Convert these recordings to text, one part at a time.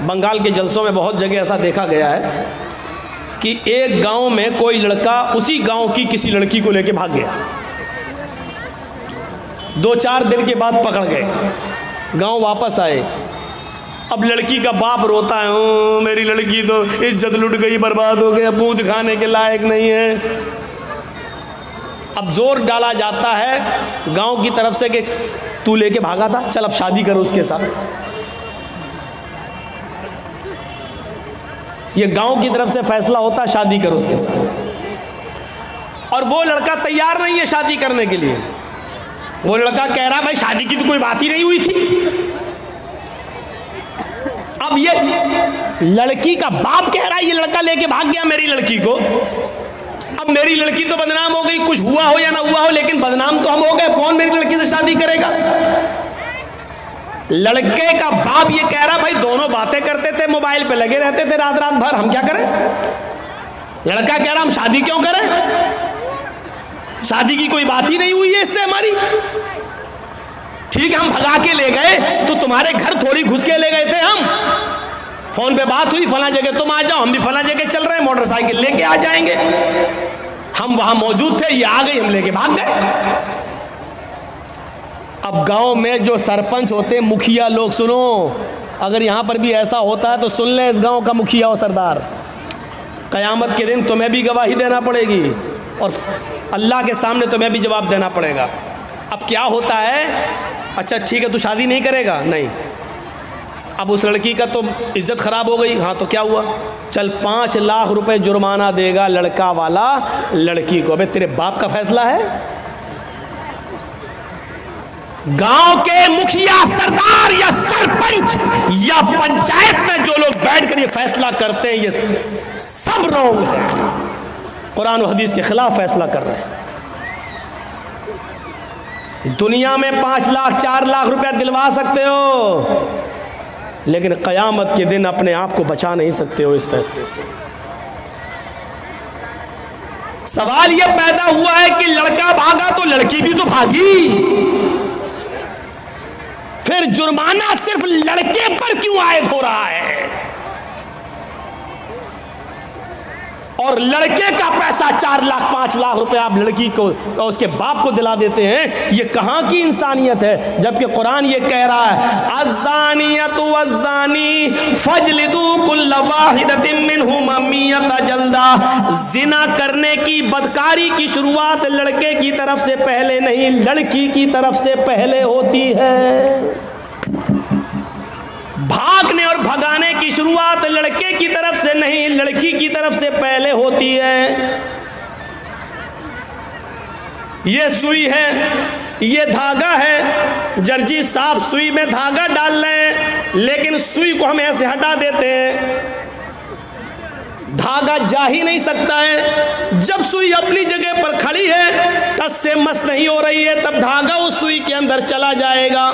बंगाल के जलसों में बहुत जगह ऐसा देखा गया है कि एक गांव में कोई लड़का उसी गांव की किसी लड़की को लेके भाग गया। 2-4 दिन के बाद पकड़ गए, गांव वापस आए। अब लड़की का बाप रोता है, ओ मेरी लड़की तो इज्जत लुट गई, बर्बाद हो गया, मुंह दिखाने के लायक नहीं है। अब जोर डाला जाता है गांव की तरफ से कि तू लेके भागा था, चल अब शादी करो उसके साथ। ये गांव की तरफ से फैसला होता है शादी करो उसके साथ, और वो लड़का तैयार नहीं है शादी करने के लिए। वो लड़का कह रहा भाई शादी की तो कोई बात ही नहीं हुई थी। अब ये लड़की का बाप कह रहा है ये लड़का लेके भाग गया मेरी लड़की को। अब मेरी लड़की तो बदनाम हो गई, कुछ हुआ हो या ना हुआ हो, लेकिन बदनाम तो हम हो गए, कौन मेरी लड़की से शादी करेगा। लड़के का बाप ये कह रहा भाई दोनों बातें करते थे, मोबाइल पे लगे रहते थे रात रात भर, हम क्या करें। लड़का कह रहा हम शादी क्यों करें, शादी की कोई बात ही नहीं हुई है इससे हमारी। ठीक है हम भगा के ले गए तो तुम्हारे घर थोड़ी घुस के ले गए थे, हम फोन पे बात हुई फला जगह तुम आ जाओ, हम भी फला जगह चल रहे हैं, मोटरसाइकिल लेके आ जाएंगे। हम वहां मौजूद थे, ये आ गई, हम लेके भाग गए। अब गांव में जो सरपंच होते हैं, मुखिया लोग, सुनो, अगर यहां पर भी ऐसा होता है तो सुन ले इस गांव का मुखिया और सरदार, कयामत के दिन तुम्हें भी गवाही देना पड़ेगी और अल्लाह के सामने तुम्हें भी जवाब देना पड़ेगा। अब क्या होता है, अच्छा ठीक है तू शादी नहीं करेगा, नहीं, अब उस लड़की का तो इज्जत खराब हो गई, हाँ तो क्या हुआ, चल 5 लाख रुपए जुर्माना देगा लड़का वाला लड़की को। अबे तेरे बाप का फैसला है। गांव के मुखिया, सरदार या सरपंच या पंचायत में जो लोग बैठकर ये फैसला करते हैं, ये सब रॉन्ग है, कुरान और हदीस के खिलाफ फैसला कर रहे हैं। दुनिया में 5 लाख 4 लाख रुपया दिलवा सकते हो, लेकिन क़यामत के दिन अपने आप को बचा नहीं सकते हो इस फैसले से। सवाल यह पैदा हुआ है कि लड़का भागा तो लड़की भी तो भागी, फिर जुर्माना सिर्फ लड़के पर क्यों आयद हो रहा है, और लड़के का पैसा 4 लाख 5 लाख रुपए आप लड़की को और उसके बाप को दिला देते हैं। ये कहां की इंसानियत है, जबकि कुरान ये कह रहा है अज़्ज़ानियतु वज़्ज़ानी फजलिदू कुल्ल वाहिदतिन मिनहुमा मियता जल्दा। जिना करने की, बदकारी की शुरुआत लड़के की तरफ से पहले नहीं, लड़की की तरफ से पहले होती है। भागने और भगाने की शुरुआत लड़के की तरफ से नहीं, लड़की की तरफ से पहले होती है। ये सुई है, ये धागा है, जर्जी साहब सुई में धागा डाल रहे हैं, लेकिन सुई को हम ऐसे हटा देते हैं, धागा जा ही नहीं सकता है। जब सुई अपनी जगह पर खड़ी है, टस से मस नहीं हो रही है, तब धागा उस सुई के अंदर चला जाएगा।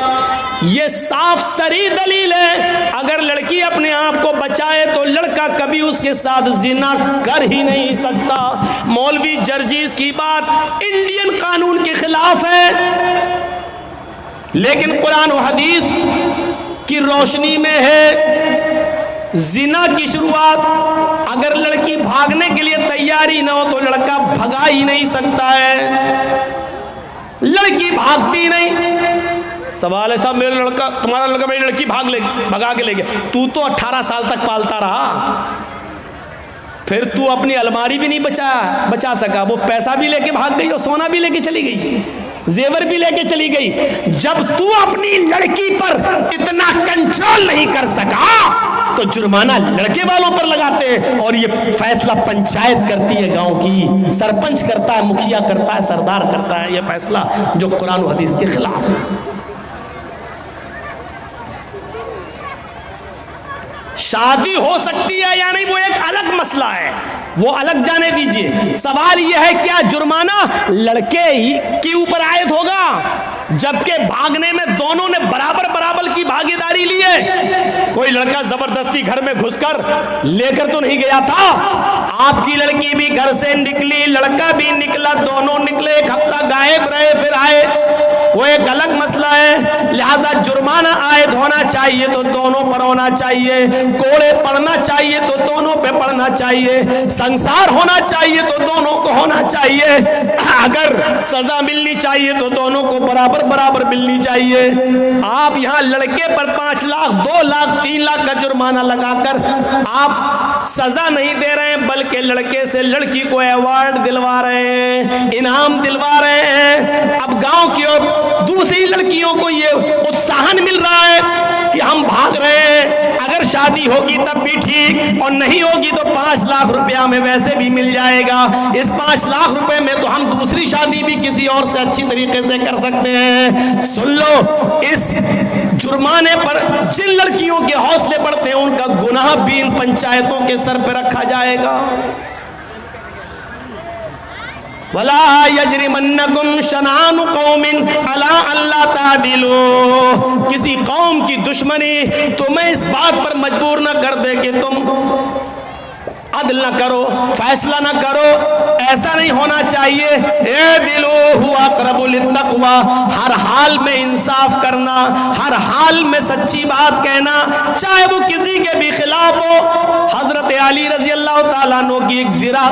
ये साफ सरी दलील है, अगर लड़की अपने आप को बचाए तो लड़का कभी उसके साथ जिना कर ही नहीं सकता। मौलवी जर्जीस की बात इंडियन कानून के खिलाफ है, लेकिन कुरान और हदीस की रोशनी में है। जिना की शुरुआत अगर लड़की भागने के लिए तैयारी ना हो तो लड़का भगा ही नहीं सकता है, लड़की भागती नहीं। सवाल है साहब मेरा लड़का, तुम्हारा लड़का मेरी लड़की भगा के ले गया, तू तो 18 साल तक पालता रहा, फिर तू अपनी अलमारी भी नहीं बचा सका, वो पैसा भी लेके भाग गई और सोना भी लेके चली गई, जेवर भी लेके चली गई। जब तू अपनी लड़की पर इतना कंट्रोल नहीं कर सका तो जुर्माना लड़के वालों पर लगाते हैं, और ये फैसला पंचायत करती है, गांव की सरपंच करता है, मुखिया करता है, सरदार करता है, ये फैसला जो कुरान और हदीस के खिलाफ है। शादी हो सकती है या नहीं वो एक अलग मसला है, वो अलग जाने दीजिए। सवाल यह है क्या जुर्माना लड़के ही के ऊपर आयद होगा, जबकि भागने में दोनों ने बराबर बराबर की भागीदारी ली है। कोई लड़का जबरदस्ती घर में घुसकर लेकर तो नहीं गया था। आपकी लड़की भी घर से निकली, लड़का भी निकला, दोनों निकले, एक हफ्ता गायब रहे, फिर आए, वो एक अलग मसला है। लिहाजा जुर्माना आयद होना चाहिए तो दोनों पर होना चाहिए, कोड़े पड़ना चाहिए तो दोनों पे पड़ना चाहिए, संसार होना चाहिए तो दोनों को होना चाहिए, अगर सजा मिलनी चाहिए तो दोनों को बराबर बराबर मिलनी चाहिए। आप यहाँ लड़के पर 5 लाख 2 लाख 3 लाख का जुर्माना लगाकर आप सजा नहीं दे रहे हैं, बल्कि लड़के से लड़की को अवार्ड दिलवा रहे हैं, इनाम दिलवा रहे हैं। अब गांव की और दूसरी लड़कियों को ये उत्साहन मिल रहा है कि हम भाग रहे हैं, अगर शादी होगी तब भी ठीक, और नहीं होगी तो 5 लाख रुपया में वैसे भी मिल जाएगा। इस 5 लाख रुपए में तो हम दूसरी शादी भी किसी और से अच्छी तरीके से कर सकते हैं। सुन लो, इस जुर्माने पर जिन लड़कियों के हौसले बढ़ते हैं उनका गुनाह भी इन पंचायतों के सर पर रखा जाएगा। वला यजरिमन्नकुम शनानु कौमिन अला अल्ला तादिलू, किसी कौम की दुश्मनी तुम्हें इस बात पर मजबूर न कर दे कि तुम अदल न करो, फैसला न करो, ऐसा नहीं होना चाहिए। ए दिलो हुआ क़रबुल तक़वा, हर हाल में इंसाफ करना, हर हाल में सच्ची बात कहना, चाहे वो किसी के भी खिलाफ हो। हजरत अली रजी अल्लाह ताला अन्हु की एक ज़िरा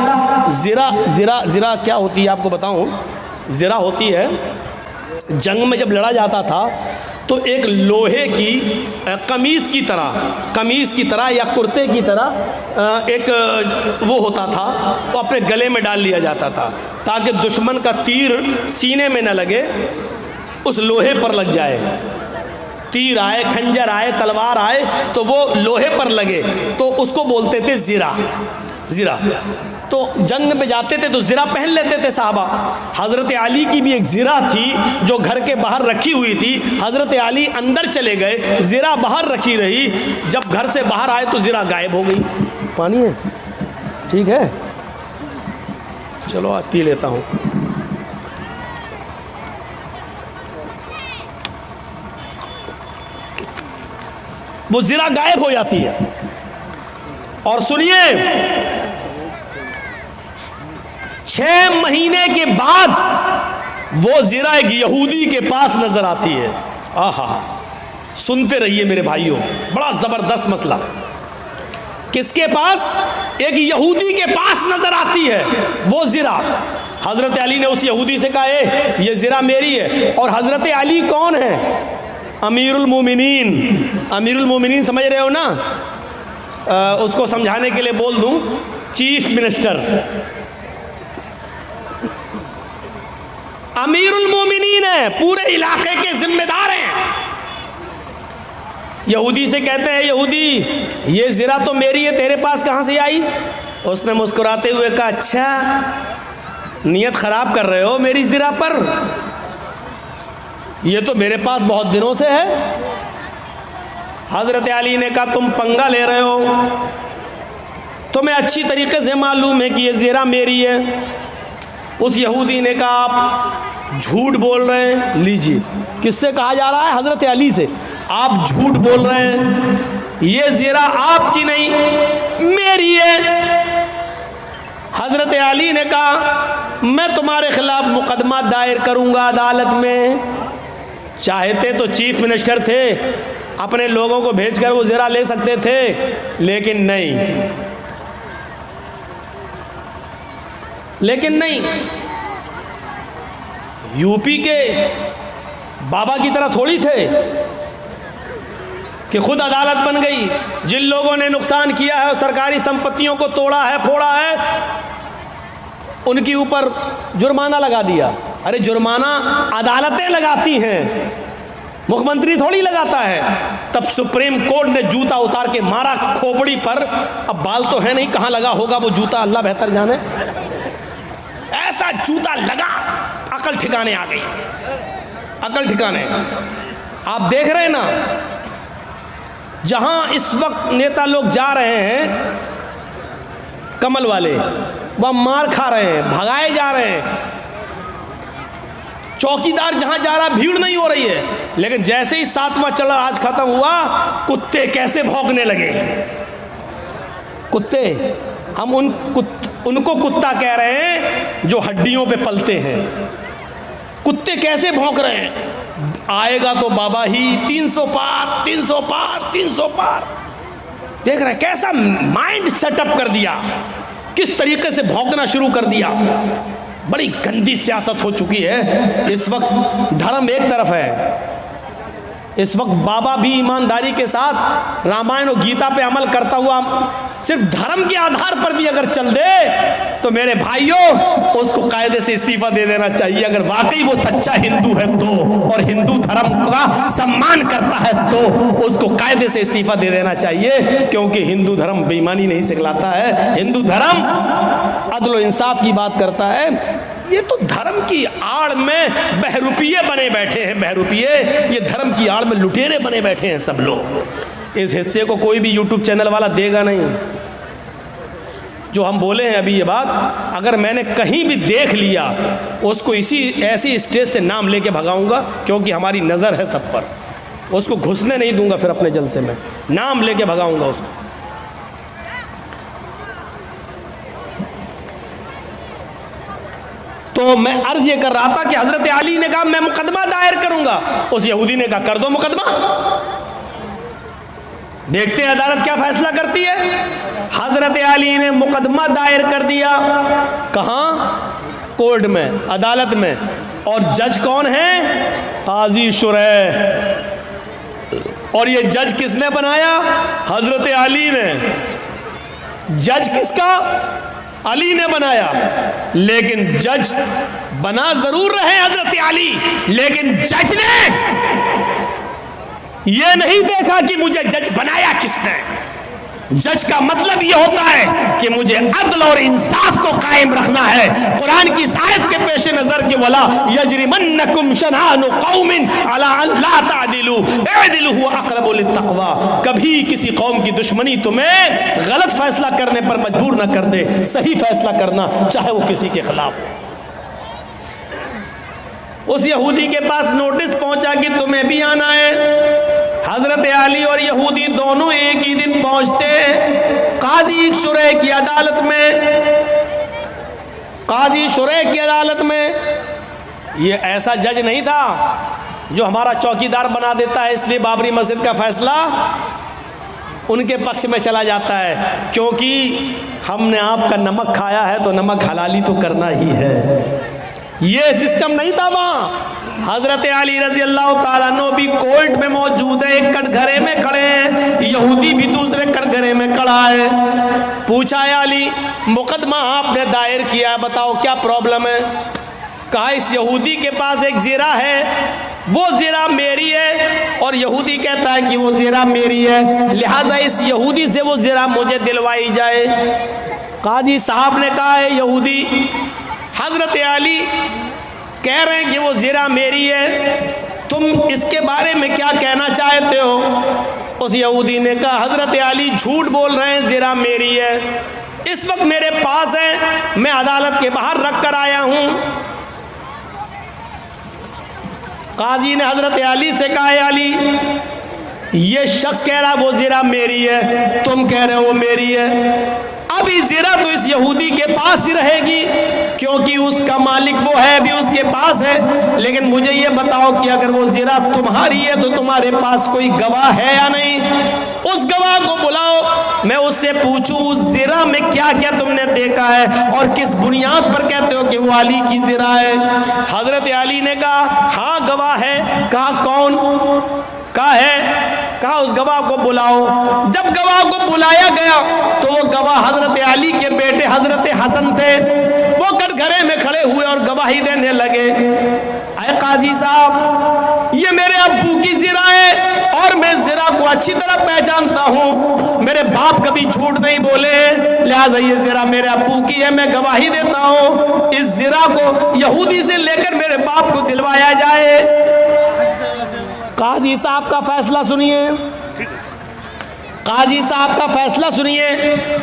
क्या होती है आपको बताऊं? ज़िरा होती है, जंग में जब लड़ा जाता था तो एक लोहे की कमीज़ की तरह या कुर्ते की तरह एक वो होता था, वो अपने गले में डाल लिया जाता था ताकि दुश्मन का तीर सीने में न लगे, उस लोहे पर लग जाए। तीर आए, खंजर आए, तलवार आए तो वो लोहे पर लगे, तो उसको बोलते थे ज़िरा। तो जंग में जाते थे तो ज़िरा पहन लेते थे साहबा। हज़रत अली की भी एक ज़िरा थी जो घर के बाहर रखी हुई थी। हज़रत अली अंदर चले गए, ज़िरा बाहर रखी रही, जब घर से बाहर आए तो ज़िरा गायब हो गई। पानी है? ठीक है, चलो आज पी लेता हूँ। वो ज़िरा गायब हो जाती है। और सुनिए, 6 महीने के बाद वो ज़िरा एक यहूदी के पास नजर आती है। आहा, सुनते रहिए मेरे भाइयों, बड़ा जबरदस्त मसला। किसके पास? एक यहूदी के पास नजर आती है वो ज़िरा। हजरत अली ने उस यहूदी से कहा, ये ज़िरा मेरी है। और हजरत अली कौन है? अमीरुल मोमिनीन। अमीरुल मोमिनीन समझ रहे हो ना? उसको समझाने के लिए बोल दूं, चीफ मिनिस्टर, अमीरुल मोमिनीन है, पूरे इलाके के जिम्मेदार हैं। यहूदी से कहते हैं, यहूदी ये ज़िरा तो मेरी है, तेरे पास कहाँ से आई? उसने मुस्कुराते हुए कहा, अच्छा नियत ख़राब कर रहे हो मेरी ज़िरा पर, ये तो मेरे पास बहुत दिनों से है। हज़रत अली ने कहा, तुम पंगा ले रहे हो, तुम्हें अच्छी तरीके से मालूम है कि ये ज़िरा मेरी है। उस यहूदी ने कहा, आप झूठ बोल रहे हैं। लीजिए, किससे कहा जा रहा है? हज़रत अली से। आप झूठ बोल रहे हैं, ये ज़िरा आपकी नहीं मेरी है। हज़रत अली ने कहा, मैं तुम्हारे खिलाफ मुकदमा दायर करूंगा अदालत में। चाहते तो चीफ मिनिस्टर थे, अपने लोगों को भेजकर वो ज़िरा ले सकते थे, लेकिन नहीं। यूपी के बाबा की तरह थोड़ी थे कि खुद अदालत बन गई। जिन लोगों ने नुकसान किया है और सरकारी संपत्तियों को तोड़ा है, फोड़ा है, उनके ऊपर जुर्माना लगा दिया। अरे जुर्माना अदालतें लगाती हैं, मुख्यमंत्री थोड़ी लगाता है। तब सुप्रीम कोर्ट ने जूता उतार के मारा खोपड़ी पर। अब बाल तो है नहीं, कहाँ लगा होगा वो जूता, अल्लाह बेहतर जाने। ऐसा जूता लगा, अकल ठिकाने आ गई, अकल ठिकाने। आप देख रहे हैं ना, जहां इस वक्त नेता लोग जा रहे हैं कमल वाले, वह मार खा रहे हैं, भगाए जा रहे हैं। चौकीदार जहां जा रहा भीड़ नहीं हो रही है, लेकिन जैसे ही 7वां चढ़ा आज खत्म हुआ, कुत्ते कैसे भौंकने लगे। कुत्ते, हम उनको कुत्ता कह रहे हैं जो हड्डियों पे पलते हैं। कुत्ते कैसे भौंक रहे हैं, आएगा तो बाबा ही 300 पार 300 पार 300 पार। देख रहे हैं कैसा माइंड सेटअप कर दिया, किस तरीके से भौंकना शुरू कर दिया। बड़ी गंदी सियासत हो चुकी है इस वक्त। धर्म एक तरफ है, इस वक्त बाबा भी ईमानदारी के साथ रामायण और गीता पे अमल करता हुआ सिर्फ धर्म के आधार पर भी अगर चल दे तो मेरे भाइयों उसको कायदे से इस्तीफा दे देना चाहिए। अगर वाकई वो सच्चा हिंदू है तो, और हिंदू धर्म का सम्मान करता है तो उसको कायदे से इस्तीफा दे देना चाहिए, क्योंकि हिंदू धर्म बेईमानी नहीं सिखलाता है। हिंदू धर्म अदल और इंसाफ की बात करता है। ये तो धर्म की आड़ में बहरूपिये बने बैठे हैं, बहरूपिये, ये धर्म की आड़ में लुटेरे बने बैठे हैं सब लोग। इस हिस्से को कोई भी यूट्यूब चैनल वाला देगा नहीं। जो हम बोले हैं अभी ये बात, अगर मैंने कहीं भी देख लिया उसको ऐसी स्टेज से नाम लेके भगाऊंगा, क्योंकि हमारी नज़र है सब पर। उसको घुसने नहीं दूंगा फिर अपने जलसे में, नाम लेके भगाऊंगा उसको। तो मैं अर्ज ये कर रहा था कि हजरत अली ने कहा मैं मुकदमा दायर करूंगा, उस यहूदी ने कहा कर दो मुकदमा, देखते हैं अदालत क्या फैसला करती है। हजरत अली ने मुकदमा दायर कर दिया, कहां? कोर्ट में, अदालत में। और जज कौन है? काजी शुरैह। और ये जज किसने बनाया? हजरत अली ने। जज किसका? अली ने बनाया। लेकिन जज बना जरूर रहे हजरत अली, लेकिन जज ने यह नहीं देखा कि मुझे जज बनाया किसने। जज का मतलब यह होता है कि मुझे अदल और इंसाफ को कायम रखना है। कुरान की आयत के पेश नजर के वला यजरिमन्नकुम शनानु कौमिन अला अल्ला तादिलु इदिलु हुवा अक़रबु लित्तक़वा। कभी किसी कौम की दुश्मनी तुम्हें गलत फैसला करने पर मजबूर न कर दे, सही फैसला करना, चाहे वो किसी के खिलाफ हो। उस यहूदी के पास नोटिस पहुंचा कि तुम्हें भी आना है। हजरत अली और यहूदी दोनों एक ही दिन पहुंचते हैं काजी शुरैह की अदालत में। काजी शुरैह की अदालत में ये ऐसा जज नहीं था जो हमारा चौकीदार बना देता है, इसलिए बाबरी मस्जिद का फैसला उनके पक्ष में चला जाता है, क्योंकि हमने आपका नमक खाया है तो नमक हलाली तो करना ही है। ये सिस्टम नहीं था वहां। हजरत अली रजी अल्लाह ताला अन्हु भी कोर्ट में मौजूद है, एक कटघरे में खड़े हैं, यहूदी भी दूसरे कटघरे में खड़ा है। पूछा अली मुकदमा आपने दायर किया, बताओ क्या प्रॉब्लम है? कहा इस यहूदी के पास एक ज़िरा है, वो ज़िरा मेरी है, और यहूदी कहता है कि वो ज़िरा मेरी है, लिहाजा इस यहूदी से वो ज़िरा मुझे दिलवाई जाए। काजी साहब ने कहा है यहूदी, हजरत अली कह रहे हैं कि वो ज़िरा मेरी है, तुम इसके बारे में क्या कहना चाहते हो? उस यहूदी ने कहा हजरत अली झूठ बोल रहे हैं, ज़िरा मेरी है, इस वक्त मेरे पास है, मैं अदालत के बाहर रख कर आया हूं। काजी ने हजरत अली से कहा अली ये शख्स कह रहा वो ज़िरा मेरी है, तुम कह रहे हो वो मेरी है। अभी ज़िरा तो इस यहूदी के पास ही रहेगी, क्योंकि उसका मालिक वो है, भी उसके पास है। लेकिन मुझे ये बताओ कि अगर वो ज़िरा तुम्हारी है तो तुम्हारे पास कोई गवाह है या नहीं? उस गवाह को बुलाओ, मैं उससे पूछूं उस ज़िरा में क्या क्या तुमने देखा है और किस बुनियाद पर कहते हो कि वो अली की ज़िरा है। हजरत अली ने कहा हाँ गवाह है। कहा कौन? कहा है। कहा उस गवाह को बुलाओ। जब गवाह को बुलाया गया तो वो गवाह हजरत अली के बेटे हजरत हसन थे। वो कटघरे में खड़े हुए और गवाही देने लगे, अरे काजी साहब ये मेरे अब्बू की ज़िरा है और मैं ज़िरा को अच्छी तरह पहचानता हूँ, मेरे बाप कभी झूठ नहीं बोले, लिहाजा ये ज़िरा मेरे अब्बू की है, मैं गवाही देता हूँ इस ज़िरा को यहूदी से लेकर मेरे बाप को दिलवाया जाए। काजी साहब का फैसला सुनिए, काजी साहब का फैसला सुनिए।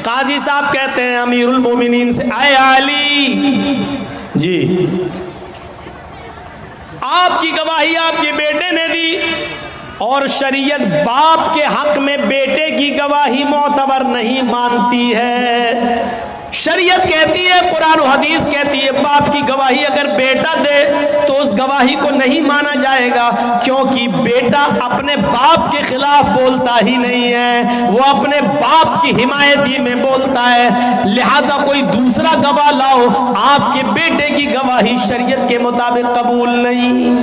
काजी साहब कहते हैं अमीरुल मोमिनीन से, आए अली जी आपकी गवाही आपके बेटे ने दी, और शरीयत बाप के हक में बेटे की गवाही मोतबर नहीं मानती है। शरीयत कहती है, कुरान और हदीस कहती है, बाप की गवाही अगर बेटा दे तो उस गवाही को नहीं माना जाएगा, क्योंकि बेटा अपने बाप के खिलाफ बोलता ही नहीं है, वो अपने बाप की हिमायती में बोलता है। लिहाजा कोई दूसरा गवाह लाओ, आपके बेटे की गवाही शरीयत के मुताबिक कबूल नहीं।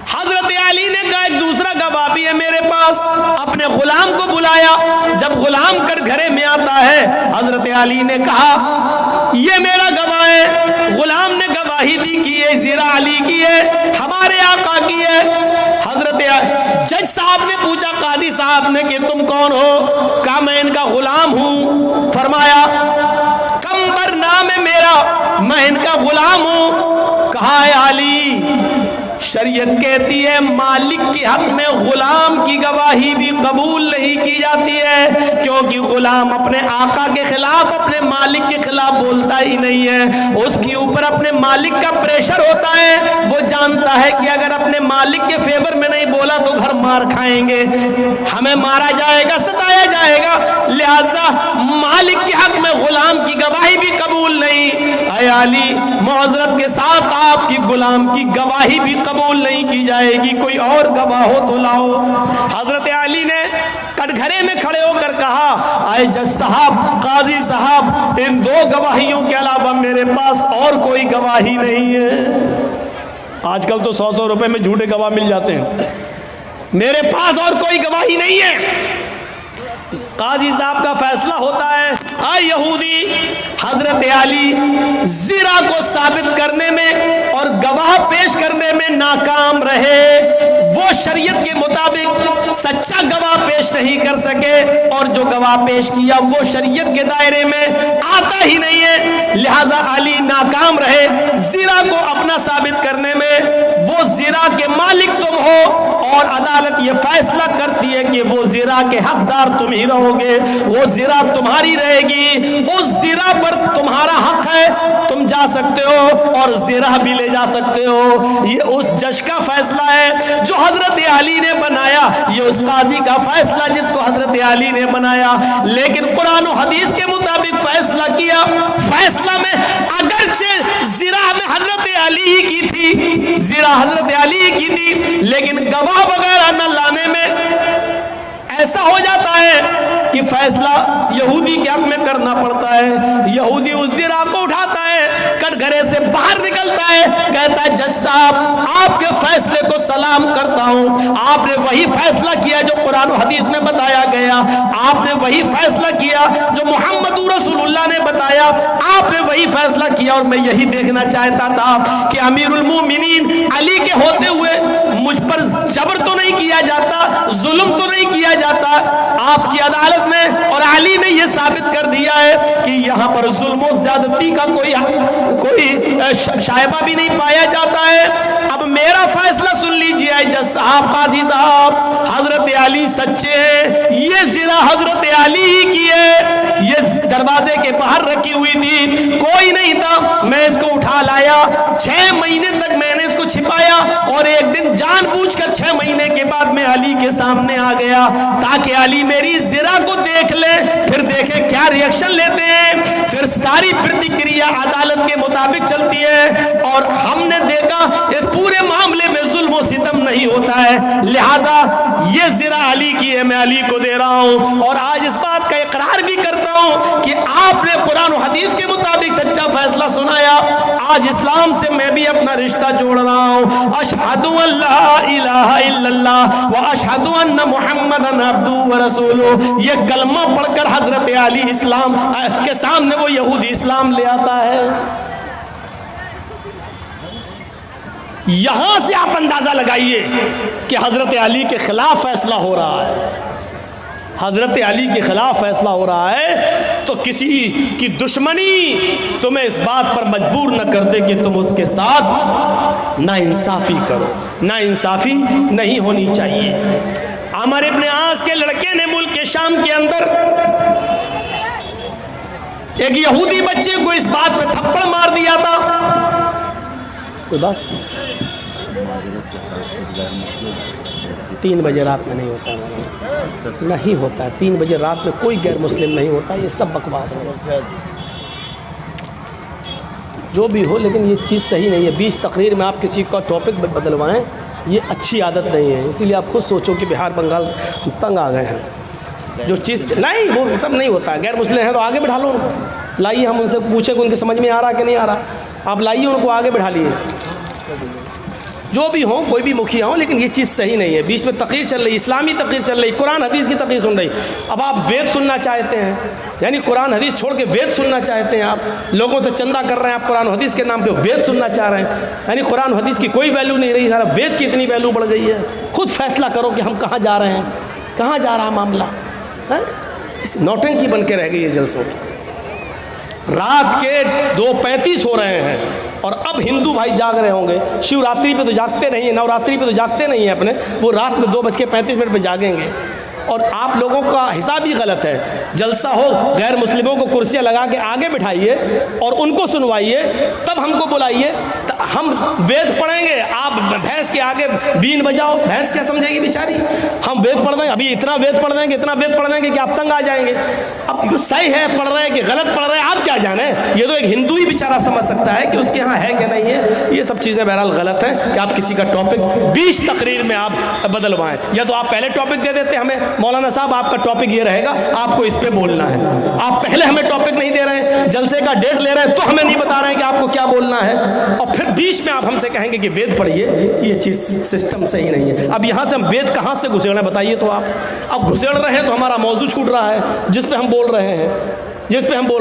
हजरत अली ने कहा एक दूसरा गवाह भी है मेरे पास, अपने गुलाम को बुलाया। जब गुलाम कर घरे में आता है, हजरत अली ने कहा ये मेरा गवाह है। गुलाम ने गवाही दी कि ये ज़िरा अली की है, हमारे आका की है। हजरत जज साहब ने पूछा काजी साहब ने कि तुम कौन हो? कहा मैं इनका गुलाम हूं। फरमाया कंबर नाम है मेरा, मैं इनका गुलाम हूं। कहा अली, शरीयत कहती है मालिक के हक में गुलाम की गवाही भी कबूल नहीं की जाती है, क्योंकि गुलाम अपने आका के खिलाफ, अपने मालिक के खिलाफ बोलता ही नहीं है। उसके ऊपर अपने मालिक का प्रेशर होता है, वो जानता है कि अगर अपने मालिक के फेवर में नहीं बोला तो घर मार खाएंगे, हमें मारा जाएगा, सताया जाएगा। लिहाजा मालिक के हक में गुलाम की गवाही भी कबूल नहीं। ऐ अली, मुअज़्ज़रत के साथ आपकी गुलाम की गवाही भी कबूल नहीं की जाएगी, कोई और गवाह हो तो लाओ। हजरत अली ने कटघरे में खड़े होकर कहा, आए जज साहब, काजी साहब, इन दो गवाहियों के अलावा मेरे पास और कोई गवाही नहीं है। आजकल तो 100-100 रुपए में झूठे गवाह मिल जाते हैं। मेरे पास और कोई गवाही नहीं है। काजी साहब का फैसला होता है, आए यहूदी, हजरत अली ज़िरा को साबित करने में और गवाह पेश करने में नाकाम रहे। वो शरीयत के मुताबिक सच्चा गवाह पेश नहीं कर सके, और जो गवाह पेश किया वो शरीयत के दायरे में आता ही नहीं है। लिहाजा अली नाकाम रहे ज़िरा को अपना साबित करने में। वो ज़िरा के मालिक तुम हो, और अदालत ये फैसला करती है कि वो ज़िरा के हकदार तुम ही रहोगे, वो ज़िरा तुम्हारी रहेगी, उस ज़िरा पर तुम्हारा हक है, तुम जा सकते हो और ज़िरा भी ले जा सकते हो। ये उस जज का फैसला है जो हजरत अली ने बनाया, ये उस काजी का फैसला जिसको हजरत अली ने बनाया। लेकिन कुरान और हदीस के मुताबिक फैसला किया। फैसला में अगरचे ज़िरा में हजरत अली ही की थी, ज़िरा हजरत अली ही की थी, लेकिन गवाह वगैरह न लाने में ऐसा हो जाता है कि फैसला यहूदी के हक में करना पड़ता है। यहूदी उस ज़िरा को उठाता है, कटघरे से बाहर निकलता है, कहता है जज साहब, आपके फैसले को सलाम करता हूं। आपने वही फैसला किया जो कुरान और हदीस में बताया गया, आपने वही फैसला किया जो मोहम्मद रसूलुल्लाह ने बताया, आपने वही फैसला किया। और मैं यही देखना चाहता था कि अमीरुल मोमिनीन अली के होते हुए मुझ पर जबर तो नहीं किया जाता, जुल्म तो नहीं किया जाता आपकी अदालत में। और अली ने यह साबित कर दिया है कि यहाँ पर जुल्म और ज्यादती का कोई शायबा भी नहीं पाया जाता है। अब मेरा फैसला सुन लीजिए जज साहब, काजी साहब, हजरत अली सच्चे हैं, ये ज़िरा हजरत अली ही की है, ये दरवाजे के बाहर रखी हुई थी, कोई नहीं था, मैं इसको उठा लाया। 6 महीने तक मैंने इसको छिपाया, और एक दिन जानबूझकर 6 महीने के बाद मैं अली के सामने आ गया, ताकि अली मेरी ज़िरा को देख ले, फिर देखे क्या रिएक्शन लेते हैं। फिर सारी प्रतिक्रिया अदालत के मुताबिक चलती है, और हमने देखा इस पूरे मामले में जुल्म और सितम नहीं होता है। लिहाजा ये ज़िरा अली की है, मैं अली को दे रहा हूं। और आज इस बात का इकरार भी करता हूं कि आपने कुरान और हदीस के मुताबिक सच्चा फैसला सुनाया। आज इस्लाम से मैं भी अपना रिश्ता जोड़ रहा हूं। अशहदु अल्ला इलाहा इल्लल्लाह व अशहदु अन्ना मुहम्मदन अब्दुहु व रसूलुहु, ये कलमा पढ़कर हजरत अली इस्लाम के सामने वो यहूदी इस्लाम ले आता है। यहां से आप अंदाजा लगाइए कि हजरत अली के खिलाफ फैसला हो रहा है, हजरत अली के खिलाफ फैसला हो रहा है, तो किसी की दुश्मनी तुम्हें इस बात पर मजबूर न कर दे कि तुम उसके साथ नाइंसाफी करो। नाइंसाफी नहीं होनी चाहिए। अमर इब्न आस के लड़के ने मुल्क के शाम के अंदर एक यहूदी बच्चे को इस बात पे थप्पड़ मार दिया था। कोई बात 3 बजे रात में नहीं होता है मौलाना, नहीं होता है 3 बजे रात में कोई गैर मुस्लिम नहीं होता, ये सब बकवास है जो भी हो, लेकिन ये चीज़ सही नहीं है। 20 तकरीर में आप किसी का टॉपिक बदलवाएं, ये अच्छी आदत नहीं है। इसीलिए आप खुद सोचो कि बिहार बंगाल तंग आ गए हैं। जो चीज़ नहीं, वो सब नहीं होता। गैर मुस्लिम है तो आगे बैठा लो उनको, लाइए, हम उनसे पूछें कि उनके समझ में आ रहा कि नहीं आ रहा, आप लाइए उनको आगे बैठा लिए, जो भी हो, कोई भी मुखिया हो, लेकिन ये चीज़ सही नहीं है। बीच में तकरीर चल रही, इस्लामी तकरीर चल रही, कुरान हदीस की तकरीर सुन रही। अब आप वेद सुनना चाहते हैं, यानी कुरान हदीस छोड़ के वेद सुनना चाहते हैं, आप लोगों से चंदा कर रहे हैं, आप कुरान हदीस के नाम पे वेद सुनना चाह रहे हैं, यानी कुरान हदीस की कोई वैल्यू नहीं रही, सारा वेद की इतनी वैल्यू बढ़ गई है। खुद फैसला करो कि हम कहाँ जा रहे हैं, कहाँ जा रहा मामला है। नौटंकी बन के रह गई है जलसों की। रात के 2:35 हो रहे हैं और अब हिंदू भाई जाग रहे होंगे। शिवरात्रि पे तो जागते नहीं है, नवरात्रि पे तो जागते नहीं है अपने, वो रात में 2:35 पे जागेंगे। और आप लोगों का हिसाब ही गलत है। जलसा हो, गैर मुस्लिमों को कुर्सियाँ लगा के आगे बिठाइए और उनको सुनवाइए, तब हमको बुलाइए, हम वेद पढ़ेंगे, आप भैंस के आगे बीन बजाओ। भैंस क्या समझेगी बेचारी? हम वेद पढ़ देंगे, अभी इतना वेद पढ़ देंगे, इतना वेद पढ़ देंगे कि आप तंग आ जाएंगे। अब सही है पढ़ रहे हैं कि गलत पढ़ रहे हैं, आप क्या जाने? ये तो एक हिंदू ही बेचारा समझ सकता है कि उसके यहाँ है कि नहीं है। ये सब चीज़ें बहरहाल गलत हैं कि आप किसी का टॉपिक 20 तकरीर में आप बदलवाएं। या तो आप पहले टॉपिक दे देते हमें, मौलाना साहब आपका टॉपिक ये रहेगा, आपको इस पे बोलना है। आप पहले हमें टॉपिक नहीं दे रहे हैं, जलसे का डेट ले रहे हैं तो हमें नहीं बता रहे हैं कि आपको क्या बोलना है, और फिर बीच में आप हमसे कहेंगे कि वेद पढ़िए। ये चीज़ सिस्टम सही नहीं है। अब यहाँ से हम वेद कहाँ से घुसेड़ रहे बताइए तो आप? अब घुसेड़ रहे हैं तो हमारा मौजू छूट रहा है, जिस पे हम बोल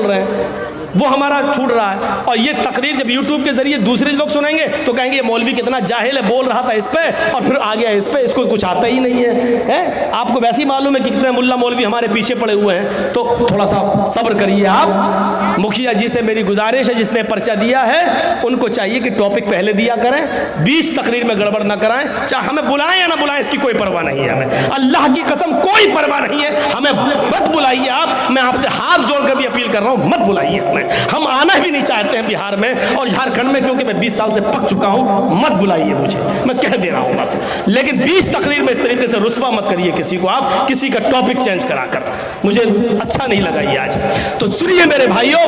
रहे हैं वो हमारा छूट रहा है। और ये तकरीर जब यूट्यूब के जरिए दूसरे लोग सुनेंगे तो कहेंगे ये मौलवी कितना जाहिल है, बोल रहा था इस पे और फिर आ गया इस पे, इसको कुछ आता ही नहीं है। आपको वैसे ही मालूम है कि कितने मुल्ला मौलवी हमारे पीछे पड़े हुए हैं। तो थोड़ा सा सब्र करिए आप। मुखिया जी से मेरी गुजारिश है, जिसने पर्चा दिया है उनको चाहिए कि टॉपिक पहले दिया करें, 20 तकरीर में गड़बड़ ना कराएं। चाहे हमें बुलाएं या ना बुलाएं, इसकी कोई परवाह नहीं है हमें, अल्लाह की कसम कोई परवाह नहीं है। हमें मत बुलाइए आप, मैं आपसे हाथ जोड़कर भी अपील कर रहा हूँ, मत बुलाइए हमें। हम आना भी नहीं चाहते हैं बिहार में और झारखंड में, क्योंकि मैं 20 साल से पक चुका हूं। मत बुलाइए मुझे, मैं कह दे रहा हूं बस। लेकिन 20 तकरीर में इस तरीके से रुस्वा मत करिए किसी को, आप किसी का टॉपिक चेंज कराकर, मुझे अच्छा नहीं लगा ये आज। तो सुनिए मेरे भाइयों,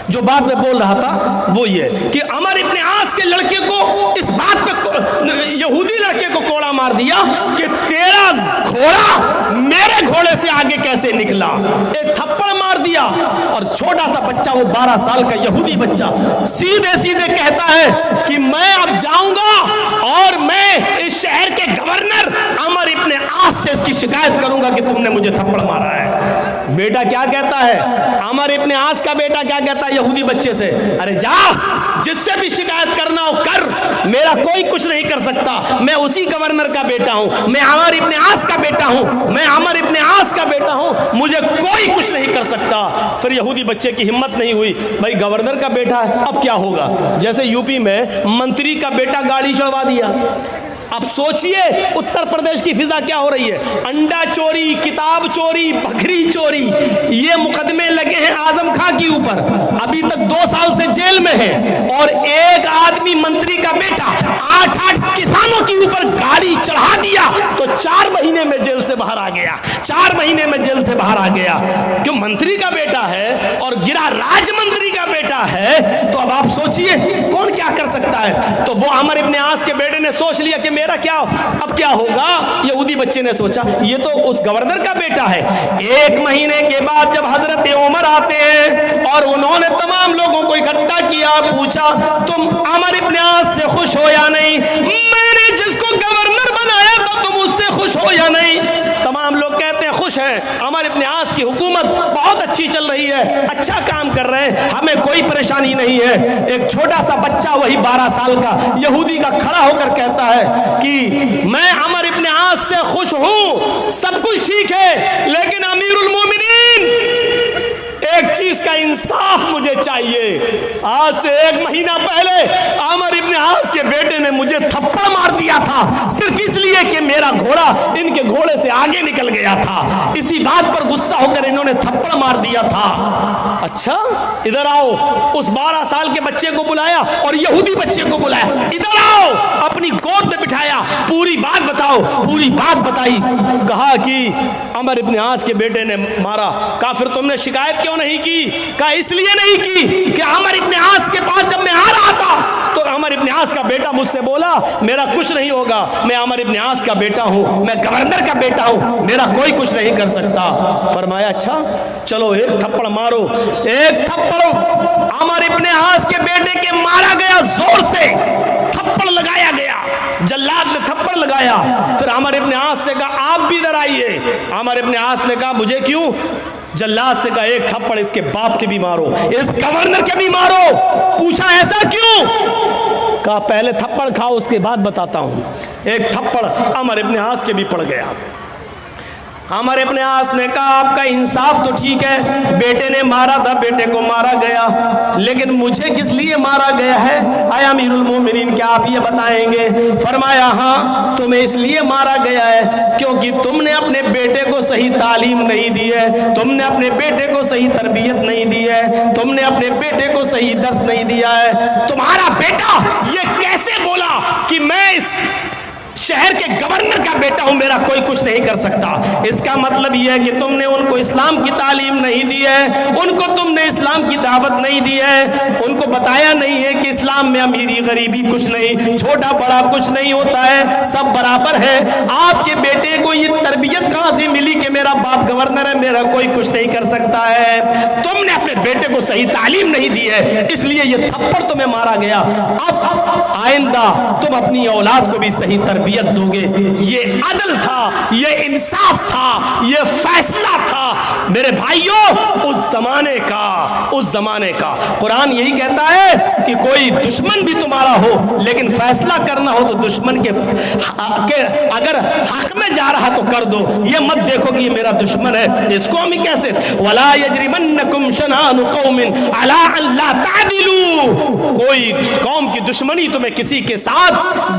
जो बात मैं बोल रहा था वो ये कि अमर इब्न आस के लड़के को इस बात पे, यहूदी लड़के को कोड़ा मार दिया कि तेरा घोड़ा मेरे घोड़े से आगे कैसे निकला। एक थप्पड़ मार दिया और छोटा सा बच्चा, वो 12 साल का यहूदी बच्चा, सीधे सीधे कहता है कि मैं अब जाऊंगा और मैं इस शहर के गवर्नर अमर इब्न आस से इसकी शिकायत करूंगा कि तुमने मुझे थप्पड़ मारा है। बेटा क्या कहता है? अमर इब्न आस का बेटा क्या कहता है यहूदी बच्चे से? अरे जा, जिससे भी शिकायत करना हो कर, मेरा कोई कुछ नहीं कर सकता, मैं उसी गवर्नर का बेटा हूं, मैं अमर इब्न आस का बेटा हूं, मैं अमर इब्न आस का बेटा हूं, मुझे कोई कुछ नहीं कर सकता। फिर यहूदी बच्चे की हिम्मत नहीं हुई, भाई गवर्नर का बेटा है, अब क्या होगा? जैसे यूपी में मंत्री का बेटा गाड़ी चढ़वा दिया। अब सोचिए उत्तर प्रदेश की फिजा क्या हो रही है। अंडा चोरी, किताब चोरी, बकरी चोरी, ये मुकदमे लगे हैं आजम खां के ऊपर, अभी तक 2 साल से जेल में है। और एक आदमी मंत्री का बेटा 8 किसानों के ऊपर गाड़ी चढ़ा दिया तो 4 महीने में जेल से बाहर आ गया, 4 महीने में जेल से बाहर आ गया। क्यों? मंत्री का बेटा है और गिरा राज मंत्री का बेटा है। तो अब आप सोचिए कौन क्या कर सकता है। तो वो अमर इब्न आस के बेटे ने सोच लिया कि मेरा क्या, अब क्या होगा। यहूदी बच्चे ने सोचा ये तो उस गवर्नर का बेटा है। 1 महीने के बाद जब हजरत उमर आते हैं और उन्होंने तमाम लोगों को इकट्ठा किया, पूछा तुम अमर इब्न आस से खुश हो या नहीं? मैंने जिसको गवर्नर बनाया था तुम उससे खुश हो या नहीं? तमाम लोग कहते हैं खुश हैं, अमर इब्न आस की हुकूमत बहुत अच्छी चल रही है, अच्छा काम कर रहे हैं, हमें कोई परेशानी नहीं है। एक छोटा सा बच्चा, वही 12 साल का यहूदी का, खड़ा होकर कहता है कि मैं अमर इब्न आस से खुश हूं, सब कुछ ठीक है, लेकिन अमीरुल मोमिनीन एक चीज का इंसाफ मुझे चाहिए। आज से 1 महीना पहले आमिर इब्न आस के बेटे ने मुझे थप्पड़ मार दिया था, सिर्फ इसलिए कि मेरा घोड़ा इनके घोड़े से आगे निकल गया था। इसी बात पर गुस्सा होकर इन्होंने थप्पड़ मार दिया था। अच्छा, इधर आओ। उस 12 साल के बच्चे को बुलाया और यहूदी बच्चे को बुलाया, इधर आओ, अपनी गोद में बिठाया, पूरी बात बताओ। पूरी बात बताई। कहा कि आमिर इब्न आस के बेटे ने मारा। कहा फिर तुमने शिकायत क्यों नहीं की? कहा इसलिए नहीं की कि आमिर इब्न आस के पास जब मैं आ रहा था तो आमिर इब्न आस का बेटा मुझसे बोला मेरा कुछ नहीं होगा, मैं आमिर इब्न आस का बेटा हूं, मैं गवर्नर का बेटा हूं, मेरा कोई कुछ नहीं कर सकता। फरमाया अच्छा चलो एक थप्पड़ मारो। एक थप्पड़ आमिर इब्न आस के बेटे के मारा गया, जोर से थप्पड़ लगाया गया, जल्लाद ने थप्पड़ लगाया। फिर आमिर इब्न आस से कहा आप भी इधर आइए। आमिर इब्न आस ने कहा मुझे क्यों? जल्लाद से कहा एक थप्पड़ इसके बाप के भी मारो, इस गवर्नर के भी मारो। पूछा ऐसा क्यों? कहा पहले थप्पड़ खाओ उसके बाद बताता हूं। एक थप्पड़ आमिर इब्न आस के भी पड़ गया। आमिर इब्न आस ने कहा आपका इंसाफ तो ठीक है, बेटे ने मारा था, बेटे को मारा गया, लेकिन मुझे किस लिए मारा गया है? आय अमीरुल मोमिनीन, क्या आप ये बताएंगे? फरमाया हाँ, तुम्हें इसलिए मारा गया है क्योंकि तुमने अपने बेटे को सही तालीम नहीं दी है, तुमने अपने बेटे को सही तरबियत नहीं दी है, तुमने अपने बेटे को सही दर्स नहीं दिया है। तुम्हारा बेटा ये कैसे बोला कि मैं इस शहर के गवर्नर का बेटा हूं, मेरा कोई कुछ नहीं कर सकता? इसका मतलब यह है कि तुमने उनको इस्लाम की तालीम नहीं दी है, उनको तुमने इस्लाम की दावत नहीं दी है, उनको बताया नहीं है कि इस्लाम में अमीरी गरीबी कुछ नहीं, छोटा बड़ा कुछ नहीं होता है, सब बराबर है। आपके बेटे को ये तरबियत कहां से मिली कि मेरा बाप गवर्नर है, मेरा कोई कुछ नहीं कर सकता है? तुमने अपने बेटे को सही तालीम नहीं दी है, इसलिए ये थप्पड़ तुम्हें मारा गया। अब आइंदा तुम अपनी औलाद को भी सही तरबियत दोगे। ये अदल था, ये इंसाफ था, ये फैसला था मेरे भाइयों उस जमाने का। कुरान यही कहता है कि कोई दुश्मन भी तुम्हारा हो, लेकिन फैसला करना हो तो दुश्मन के अगर हक में जा रहा तो कर दो, ये मत देखो कि ये मेरा दुश्मन है, इसको हम कैसे। वला यजरिमन्नकुम शनानु कौमिन अला अल्ला तादिलू, कोई कौम की दुश्मनी तुम्हें किसी के साथ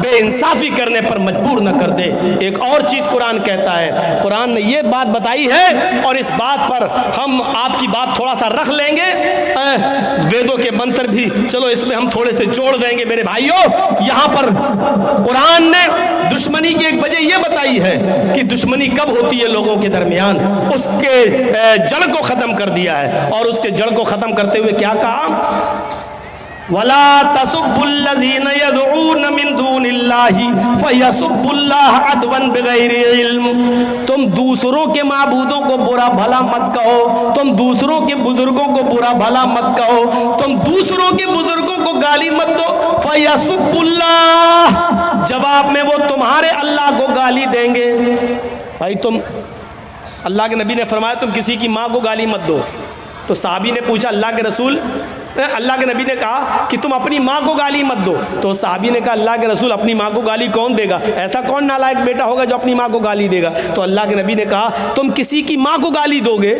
बेइंसाफी करने पर मजबूर न कर दे। एक और चीज कुरान कहता है, कुरान ने ये बात बताई है और इस बात पर हम आपकी बात थोड़ा सा रख लेंगे, वेदों के मंत्र भी चलो इसमें हम थोड़े से जोड़ देंगे मेरे भाइयों। यहां पर कुरान ने दुश्मनी की एक वजह यह बताई है कि दुश्मनी कब होती है लोगों के दरमियान, उसके जड़ को खत्म कर दिया है। और उसके जड़ को खत्म करते हुए क्या कहा? वला तसुब्बुल्लज़ीना यदऊन मिन दूनिल्लाहि फयसुब्बुल्लाह अदवन बिगैरि इल्म, तुम दूसरों के माबूदों को बुरा भला मत कहो, तुम दूसरों के बुजुर्गों को बुरा भला मत कहो, तुम दूसरों के बुजुर्गों को गाली मत दो। फयसुब्बुल्लाह, जवाब में वो तुम्हारे अल्लाह को गाली देंगे। भाई तुम, अल्लाह के नबी ने फरमाया तुम किसी की माँ को गाली मत दो। तो साहबी ने पूछा अल्लाह के रसूल, अल्लाह के नबी ने कहा कि तुम अपनी माँ को गाली मत दो। तो साहबी ने कहा अल्लाह के रसूल अपनी माँ को गाली कौन देगा? ऐसा कौन नालायक बेटा होगा जो अपनी माँ को गाली देगा? तो अल्लाह के नबी ने कहा तुम किसी की माँ को गाली दोगे,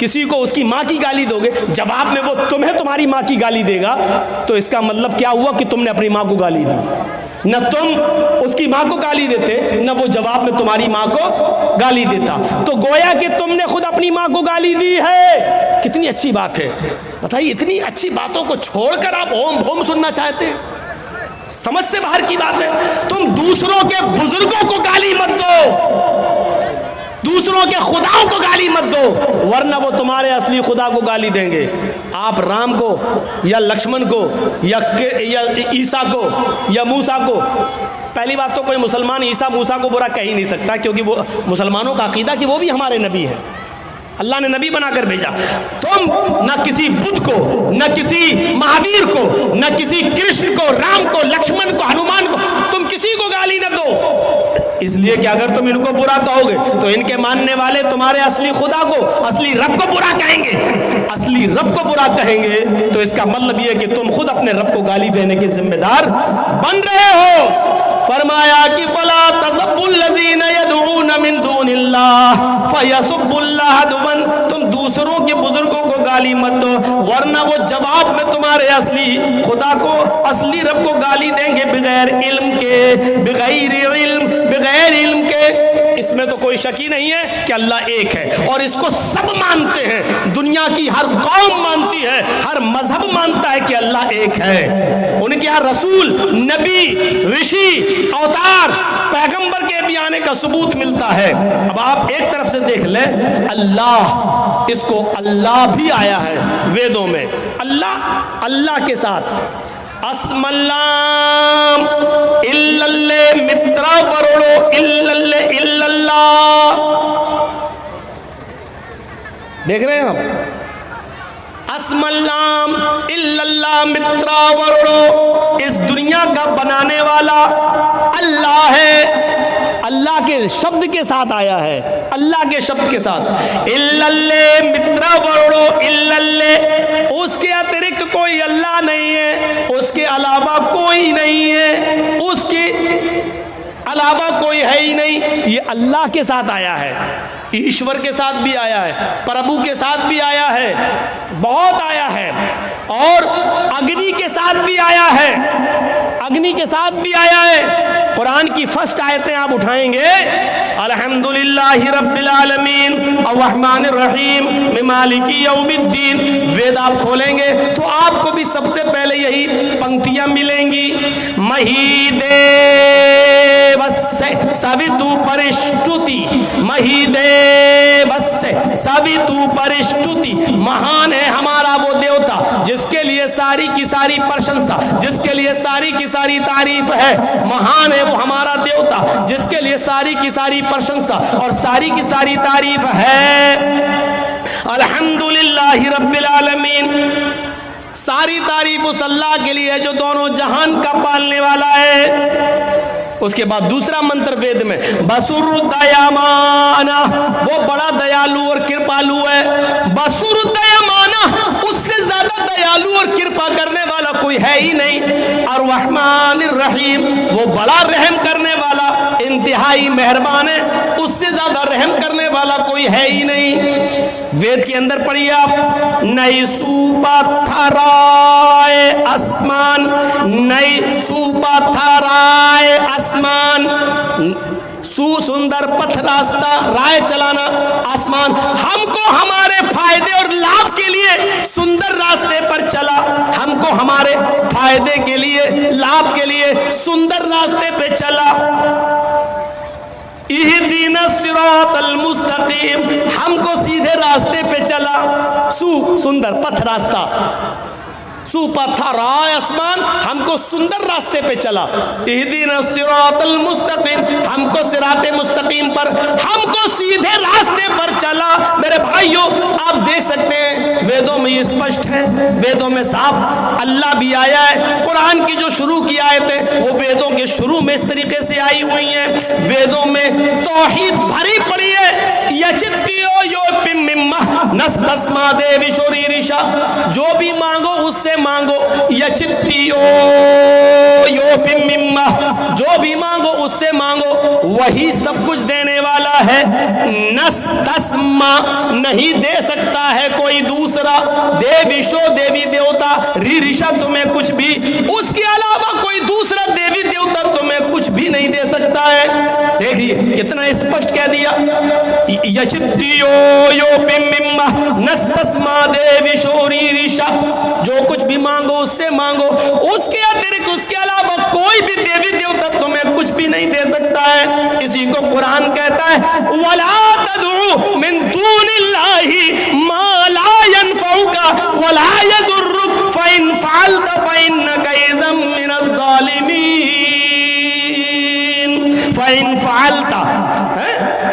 किसी को उसकी माँ की गाली दोगे, जवाब में वो तुम्हें तुम्हारी माँ की गाली देगा, तो इसका मतलब क्या हुआ कि तुमने अपनी माँ को गाली दी। न तुम उसकी माँ को गाली देते, न वो जवाब में तुम्हारी माँ को गाली देता। तो गोया कि तुमने खुद अपनी माँ को गाली दी है। कितनी अच्छी बात है, बताइए, इतनी अच्छी बातों को छोड़कर आप ओम भोम सुनना चाहते हैं? समझ से बाहर की बात है। तुम दूसरों के बुजुर्गों को गाली मत दो, दूसरों के खुदाओं को गाली मत दो, वरना वो तुम्हारे असली खुदा को गाली देंगे। आप राम को या लक्ष्मण को या ईसा को या मूसा को, पहली बात तो कोई मुसलमान ईसा मूसा को बुरा कह ही नहीं सकता, क्योंकि वो मुसलमानों का अकीदा कि वो भी हमारे नबी हैं, अल्लाह ने नबी बनाकर भेजा। तुम न किसी बुद्ध को, न किसी महावीर को, न किसी कृष्ण को, राम को, लक्ष्मण को, हनुमान को, तुम किसी को गाली न दो, इसलिए कि अगर तुम इनको बुरा कहोगे तो इनके मानने वाले तुम्हारे असली खुदा को, असली रब को बुरा कहेंगे। असली रब को बुरा कहेंगे तो इसका मतलब यह कि तुम खुद अपने रब को गाली देने के जिम्मेदार बन रहे हो। फरमाया कि फला तसब्बुल्लज़ीना यदऊन मिन दूनिल्लाह फयसुब्बुल्लाह अदवन, तुम दूसरों के बुजुर्गों को गाली मत दो, वरना वो जवाब में तुम्हारे असली खुदा को, असली रब को गाली देंगे बगैर इल्म के, बगैर इल्म के। इसमें तो कोई शक ही नहीं है कि अल्लाह एक है, और इसको सब मानते हैं, दुनिया की हर कौम मानती है, हर मजहब मानता है कि अल्लाह एक है। उनके यहाँ रसूल, नबी, ऋषि, अवतार, पैगंबर के भी आने का सबूत मिलता है। अब आप एक तरफ से देख लें, अल्लाह, इसको अल्लाह भी आया है वेदों में, अल्लाह, अल्लाह के साथ अस्मल्लाम इल्लल्ले मित्रा वरोड़ो इल्लल्ले इल्लल्लाह, देख रहे हैं आप, अस्मल्लाम इल्लल्लाह मित्रा वरोड़ो, इस दुनिया का बनाने वाला अल्लाह है, अल्लाह के शब्द के साथ आया है, अल्लाह के शब्द के साथ, इल्लल्ले मित्रा वरोड़ो इल्लल्ले, उसके अतिरिक्त कोई अल्लाह नहीं है, उसके अलावा कोई नहीं है, उसके अलावा कोई है ही नहीं। ये अल्लाह के साथ आया है, ईश्वर के साथ भी आया है, प्रभु के साथ भी आया है, बहुत आया है, और अग्नि के साथ भी आया है, अग्नि के साथ भी आया है। कुरान की फर्स्ट आयतें आप उठाएंगे, अल्हम्दुलिल्लाहि रब्बिल आलमीन अर्रहमानिर रहीम मालिकी यौमिद्दीन, वेद आप खोलेंगे तो आपको भी सबसे पहले यही पंक्तियां मिलेंगी, महीदेवस्य सवितु परिष्टुति, महीदेवस्य सवितु परिष्टुति, महान है हमारा वो देवता जिसके लिए सारी की सारी प्रशंसा, जिसके लिए सारी की सारी तारीफ है, महान है वो हमारा देवता जिसके लिए सारी की सारी प्रशंसा और सारी की सारी तारीफ है। अल्हम्दुलिल्लाहि रब्बिल आलमीन, सारी तारीफ उस अल्लाह के लिए है जो दोनों जहान का पालने वाला है। उसके बाद दूसरा मंत्र वेद में, बसुर दयामाना, वो बड़ा दयालु और कृपालु है, बसुर दयामाना, उससे ज्यादा दयालु और कृपा करने वाला कोई है ही नहीं, और रहमानिर रहीम, वो बड़ा रहम करने वाला, इंतहाई मेहरबान है, उससे ज्यादा रहम करने वाला कोई है ही नहीं। वेद के अंदर पढ़िए आप, नई सुपथराए आसमान, नई सुपथराए आसमान, सुंदर पथ रास्ता, राय चलाना आसमान, हमको हमारे फायदे और लाभ के लिए सुंदर रास्ते पर चला, हमको हमारे फायदे के लिए, लाभ के लिए सुंदर रास्ते पे चला। इहदीना सिरातल मुस्तकीम, हमको सीधे रास्ते पे चला, सुंदर पथ रास्ता, सुपथराए आसमान, हमको सुंदर रास्ते पे चला, इहदीना सिरातल मुस्तकीम, हमको सिराते मुस्तकीम पर, हमको सीधे रास्ते पर चला। मेरे भाइयों, आप देख सकते हैं वेदों में ये स्पष्ट है, वेदों में साफ अल्लाह भी आया है। कुरान की जो शुरू की आयतें वो वेदों के शुरू में इस तरीके से आई हुई हैं। वेदों में तौहीद भरी पड़ी है, यचित्तियो यो पिम्मिम्मा नस्तस्मा देवी शोरीरिशा, जो भी मांगो उससे मांगो, यचित्तियो यो पिम्मिम्मा, जो भी मांगो उससे मांगो, वही सब कुछ देने वाला है। नस्तस्मा, नहीं दे सकता है कोई दूसरा, देवीशो, देवी देवता, रीरिशा, तुम्हें कुछ भी, उसके अलावा कोई दूसरा देवी देवता तुम्हें कुछ भी नहीं दे सकता है। देखिए कितना स्पष्ट कह दिया, यचित्तियो यो पिम्मिम्मा नस्तस्मा देवीशो रीरिशा, जो कुछ भी मांगो उससे मांगो, उसके अतिरिक्त, उसके अलावा कोई भी देवी देवता तुम्हें कुछ भी नहीं दे सकता है। इसी को कुरान कहता है, वला तदउ मिन दूनिल्लाहि मा ला यनफउका वला यदुर्रुक फइन फअलत फइन्नका इज़म मिनज़ ज़ालिमीन, फइन फअलत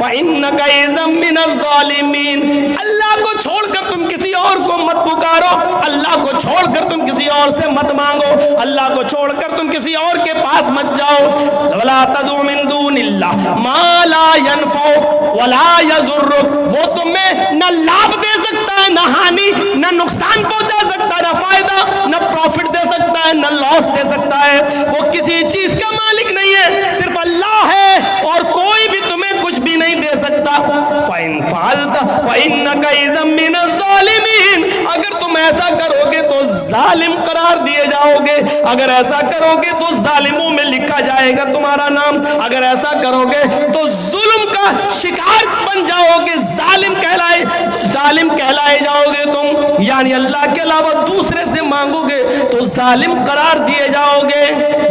फइन्नका इज़म मिनज़ ज़ालिमीन। अल्लाह को छोड़कर तुम किसी और को मत पुकारो, अल्लाह को छोड़कर तुम किसी और से मत मांगो, अल्लाह को छोड़कर तुम किसी और के पास मत जाओ। वला तदउ मिन दूनिल्लाह मा ला यनफउ वला यज़ुर्रुक, वो तुम्हें न लाभ दे सकता है, न हानि, न नुकसान पहुंचा सकता है, न फायदा, न प्रॉफिट दे सकता है, न लॉस दे सकता है। वो किसी चीज का मालिक नहीं है, सिर्फ अल्लाह है, और कोई भी तुम्हें कुछ भी नहीं दे सकता। फाइन फालता फइन्नका इज़म मिनज़-ज़ालिमीन, अगर तुम ऐसा करोगे तो जालिम करार दिए जाओगे, अगर ऐसा करोगे तो जालिमों में लिखा जाएगा तुम्हारा नाम, अगर ऐसा करोगे तो जुल्म का शिकार बन जाओगे, जालिम कहलाए जाओगे तुम, यानी अल्लाह के अलावा दूसरे से मांगोगे तो जालिम करार दिए जाओगे।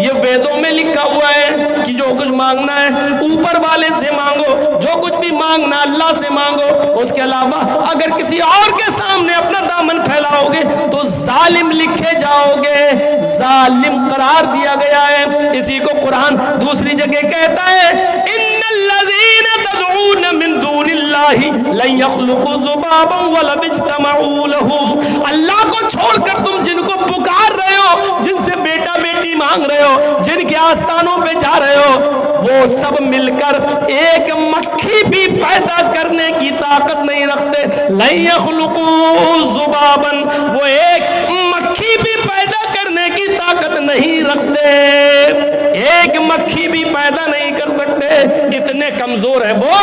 ये वेदों में लिखा हुआ है कि जो कुछ मांगना है ऊपर वाले से मांगो, जो कुछ भी मांगना अल्लाह से मांगो, उसके अलावा अगर किसी और के सामने अपना दामन फैलाओगे तो जालिम लिखे जाओगे, जालिम करार दिया गया है। इसी को कुरान दूसरी जगह कहता है, इन्नल्लज़ीना तदऊन मिन दूनिल्लाहि लन यख्लुकू ज़ुबाबन वलव इज्तमऊ लहू, अल्लाह को छोड़कर तुम जिनको पुकार रहे हो, जिनसे बेटा बेटी मांग रहे हो, जिनके आस्थानों पे जा रहे हो, वो सब मिलकर एक मक्खी भी पैदा करने की ताकत नहीं रखते। लन यख्लुकू ज़ुबाबन, वो एक मक्खी भी पैदा करने की ताकत नहीं रखते, एक मक्खी भी पैदा नहीं कर सकते, इतने कमजोर है वो,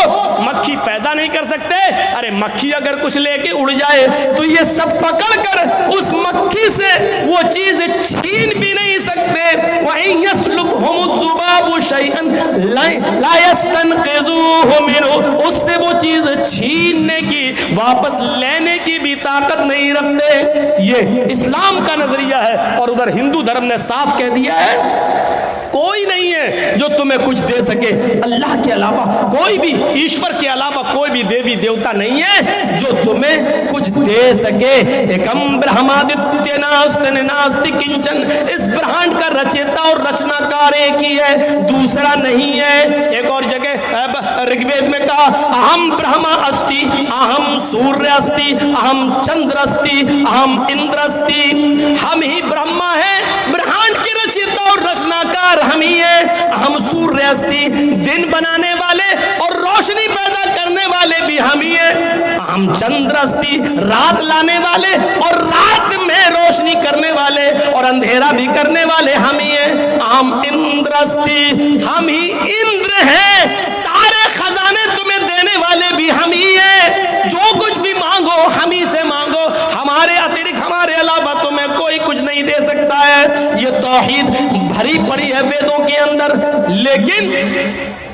मक्खी पैदा नहीं कर सकते। अरे मक्खी अगर कुछ लेके उड़ जाए तो ये सब पकड़कर उस मक्खी से वो चीज छीन भी नहीं सकते। वहीं यस्लुबहुमुज़्ज़ुबाबु शैअन ला यस्तनक़िज़ूहु मिन्हु, उससे वो चीज छीनने की, वापस लेने की भी ताकत नहीं रखते। ये इस्लाम का नजरिया है। और उधर हिंदू धर्म ने साफ कह दिया है, कोई नहीं है जो तुम्हें कुछ दे सके, अल्लाह के अलावा कोई भी, ईश्वर के अलावा कोई भी देवी देवता नहीं है जो तुम्हें कुछ दे सके। एकम ब्रह्मादित्य नास्ति नास्ति किंचन, इस ब्रह्मांड का रचयिता और रचनाकार एक ही है, दूसरा नहीं है। एक और जगह ऋग्वेद में कहा, अहम ब्रह्मा अस्ति, अहम सूर्य अस्ति, अहम चंद्र अस्ति, अहम इंद्र अस्ति, हम ही ब्रह्मा है, ब्रह्मांड के रचयिता और रचनाकार हम ही है। हम सूर्य अस्ति, दिन बनाने वाले और रोशनी पैदा करने वाले भी हम ही है। हम चंद्र अस्ति, रात लाने वाले और रात में रोशनी करने वाले और अंधेरा भी करने वाले हम ही है। हम इंद्र अस्ति, हम ही इंद्र हैं, सारे खजाने तुम्हें देने वाले भी हम ही है। जो कुछ भी मांगो हम ही से मांगो, हमारे अतिरिक्त, हमारे अलावा तुम्हें कोई कुछ नहीं दे सकता है। ये तौहीद भरी पड़ी है वेदों के अंदर। लेकिन